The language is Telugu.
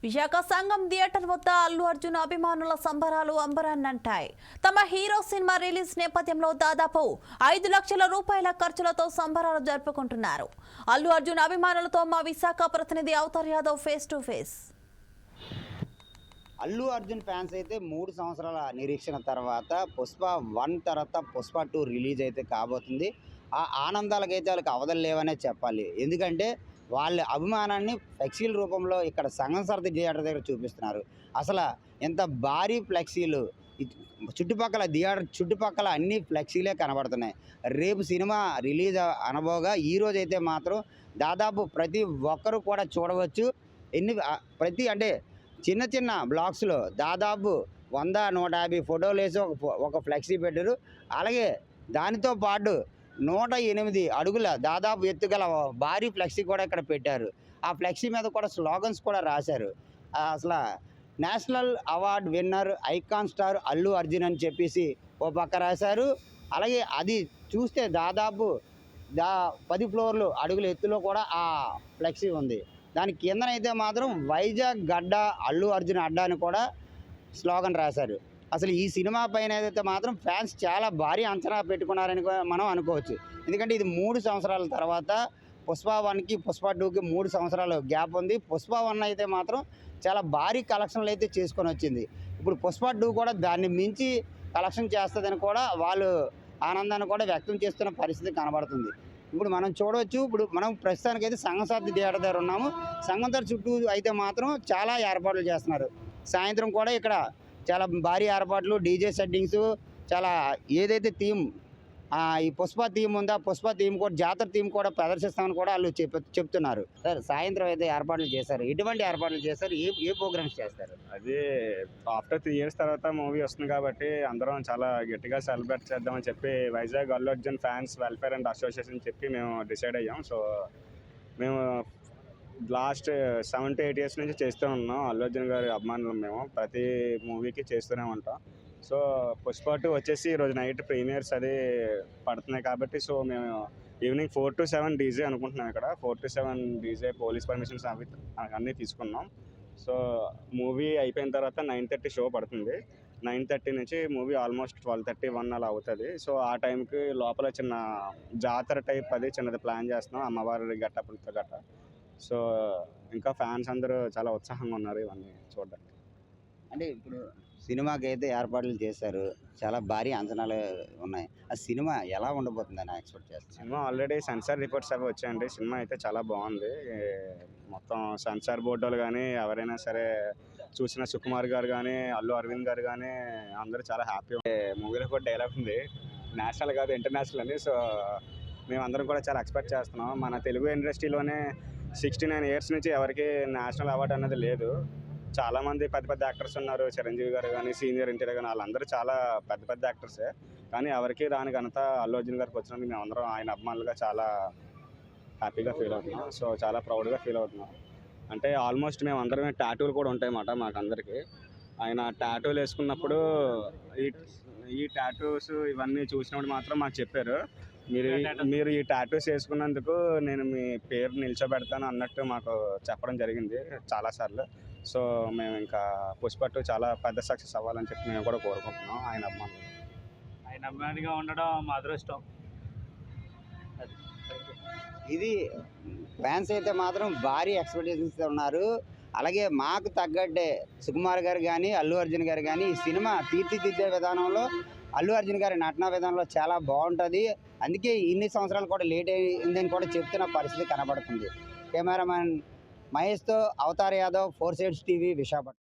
విశాఖ సంఘం థియేటర్ వద్ద అల్లు అర్జున్ అభిమానుల సంబరాలు అంబరాన్నంటాయి. తమ హీరో సినిమా రిలీజ్ నేపథ్యంలో దాదాపు 5 లక్షల రూపాయల ఖర్చులతో సంబరాలు జరుపుకుంటున్నారు. అల్లు అర్జున్ అభిమానులతో మా విశాఖ ప్రతినిధి Avatar Yadav face to face. Allu Arjun fans అయితే 3 సంవత్సరాల నిరీక్షణ తర్వాత పుష్ప 1 తర్వాత పుష్ప 2 రిలీజ్ అయితే కాబోతుంది. ఆ ఆనందాలకైతే వాళ్ళకి అవధులు లేవనే చెప్పాలి. ఎందుకంటే వాళ్ళ అభిమానాన్ని ఫ్లెక్సీల రూపంలో ఇక్కడ సంగం సరది థియేటర్ దగ్గర చూపిస్తున్నారు. అసలు ఎంత భారీ ఫ్లెక్సీలు చుట్టుపక్కల అన్ని ఫ్లెక్సీలే కనబడుతున్నాయి. రేపు సినిమా రిలీజ్ అనబోగా ఈరోజు అయితే మాత్రం దాదాపు ప్రతి ఒక్కరు కూడా చూడవచ్చు. ప్రతి అంటే చిన్న చిన్న బ్లాక్స్లో దాదాపు 100-150 ఫోటోలు వేసి ఒక ఫ్లెక్సీ పెట్టారు. అలాగే దానితో పాటు 108 అడుగుల దాదాపు ఎత్తుగల భారీ ఫ్లెక్సీ కూడా ఇక్కడ పెట్టారు. ఆ ఫ్లెక్సీ మీద కూడా స్లోగన్స్ కూడా రాశారు. అసలు national award winner icon star Allu Arjun అని చెప్పేసి ఓ పక్క రాశారు. అలాగే అది చూస్తే దాదాపు 10 ఫ్లోర్లు అడుగుల ఎత్తులో కూడా ఆ ఫ్లెక్సీ ఉంది. దాని కిందనైతే మాత్రం వైజాగ్ గడ్డ అల్లు అర్జున్ అడ్డా అని కూడా స్లోగన్ రాశారు. అసలు ఈ సినిమా పైన ఏదైతే మాత్రం ఫ్యాన్స్ చాలా భారీ అంచనా పెట్టుకున్నారని మనం అనుకోవచ్చు. ఎందుకంటే ఇది 3 సంవత్సరాల తర్వాత పుష్ప 1కి పుష్ప 2కి 3 సంవత్సరాలు గ్యాప్ ఉంది. పుష్ప 1 అయితే మాత్రం చాలా భారీ కలెక్షన్లు అయితే చేసుకొని వచ్చింది. ఇప్పుడు పుష్ప 2 కూడా దాన్ని మించి కలెక్షన్ చేస్తుందని కూడా వాళ్ళు ఆనందాన్ని కూడా వ్యక్తం చేస్తున్న పరిస్థితి కనబడుతుంది. ఇప్పుడు మనం చూడవచ్చు. ఇప్పుడు మనం ప్రస్తుతానికైతే సంగం సరది థియేటర్ దగ్గర ఉన్నాము. సంగం సరది చుట్టూ అయితే మాత్రం చాలా ఏర్పాట్లు చేస్తున్నారు. సాయంత్రం కూడా ఇక్కడ చాలా భారీ ఏర్పాట్లు, డీజే సెట్టింగ్స్, చాలా ఏదైతే థీమ్ ఈ పుష్ప థీమ్ ఉందో ఆ పుష్ప థీమ్ కూడా జాతర థీమ్ కూడా ప్రదర్శిస్తామని కూడా వాళ్ళు చెప్తున్నారు. సార్, సాయంత్రం అయితే ఏర్పాట్లు చేశారు. ఎటువంటి ఏర్పాట్లు చేస్తారు? ఏ ప్రోగ్రామ్స్ చేస్తారు? అది ఆఫ్టర్ 3 years తర్వాత మూవీ వస్తుంది కాబట్టి అందరం చాలా గట్టిగా సెలబ్రేట్ చేద్దామని చెప్పి Vizag Allu Arjun fans welfare and association చెప్పి మేము డిసైడ్ అయ్యాం. సో మేము లాస్ట్ 7 to 8 years నుంచి చేస్తూ ఉన్నాం. అల్లు అర్జున్ గారి అభిమానులు మేము ప్రతి మూవీకి చేస్తూనే ఉంటాం. సో పుష్ప 2 వచ్చేసి ఈరోజు నైట్ ప్రీమియర్స్ అది పడుతున్నాయి కాబట్టి సో మేము ఈవినింగ్ 4 to 7 డీజే అనుకుంటున్నాం. ఇక్కడ 4 to 7 డీజే పోలీస్ పర్మిషన్స్ అన్నీ తీసుకున్నాం. సో మూవీ అయిపోయిన తర్వాత 9:30 షో పడుతుంది. 9:30 నుంచి మూవీ ఆల్మోస్ట్ 12:30-1 అలా అవుతుంది. సో ఆ టైంకి లోపల చిన్న జాతర టైప్ అది చిన్నది ప్లాన్ చేస్తున్నాం, అమ్మవారి గట్టపులతో గట్ట. సో ఇంకా ఫ్యాన్స్ అందరూ చాలా ఉత్సాహంగా ఉన్నారు ఇవన్నీ చూడడానికి. అంటే ఇప్పుడు సినిమాకి అయితే ఏర్పాట్లు చేశారు. చాలా భారీ అంచనాలు ఉన్నాయి. ఆ సినిమా ఎలా ఉండబోతుందని ఎక్స్పెక్ట్ చేస్తారు? సినిమా ఆల్రెడీ సెన్సార్ రిపోర్ట్స్ అవి వచ్చాయండి. సినిమా అయితే చాలా బాగుంది. మొత్తం సెన్సార్ బోర్డులు కానీ ఎవరైనా సరే చూసిన సుకుమార్ గారు కానీ అల్లు అరవింద్ గారు కానీ అందరూ చాలా హ్యాపీ. మూవీలో కూడా డైలాగ్ ఉంది, నేషనల్ కాదు ఇంటర్నేషనల్ అని. సో మేమందరం కూడా చాలా ఎక్స్పెక్ట్ చేస్తున్నాం. మన తెలుగు ఇండస్ట్రీలోనే 69 years నుంచి ఎవరికి నేషనల్ అవార్డు అన్నది లేదు. చాలామంది పెద్ద యాక్టర్స్ ఉన్నారు. చిరంజీవి గారు కానీ సీనియర్ ఎన్టీఆర్ కానీ వాళ్ళందరూ చాలా పెద్ద యాక్టర్సే. కానీ ఎవరికి రాని ఘనత అల్లు అర్జున్ గారికి వచ్చినందుకు మేమందరం ఆయన అభిమానులుగా చాలా హ్యాపీగా ఫీల్ అవుతున్నాం. సో చాలా ప్రౌడ్గా ఫీల్ అవుతున్నాం. అంటే ఆల్మోస్ట్ మేము అందరమే టాటూలు కూడా ఉంటాయన్నమాట మాకందరికి. ఆయన టాటూలు వేసుకున్నప్పుడు ఈ టాటూస్ ఇవన్నీ చూసినప్పుడు మాత్రం మాకు చెప్పారు, మీరు ఈ టాటూస్ వేసుకున్నందుకు నేను మీ పేరు నిల్చోబెడతాను అన్నట్టు మాకు చెప్పడం జరిగింది చాలాసార్లు. సో మేము ఇంకా పుష్ప 2 చాలా పెద్ద సక్సెస్ అవ్వాలని చెప్పి మేము కూడా కోరుకుంటున్నాం. ఆయన అభిమానిగా ఉండడం మా అదృష్టం. ఇది ఫ్యాన్స్ అయితే మాత్రం భారీ ఎక్స్పెక్టేషన్స్ ఉన్నారు. అలాగే మాకు తగ్గట్టే సుకుమార్ గారు కానీ అల్లు అర్జున్ గారు కానీ ఈ సినిమా తీర్చిదిద్దే విధానంలో అల్లు అర్జున్ గారి నటన విధానంలో చాలా బాగుంటుంది. అందుకే ఇన్ని సంవత్సరాలు కూడా లేట్ అయిందని కూడా చెప్తున్న పరిస్థితి కనబడుతుంది. కెమెరామ్యాన్ మహేష్తో అవతార్ యాదవ్, 4 Sides TV, విశాఖపట్నం.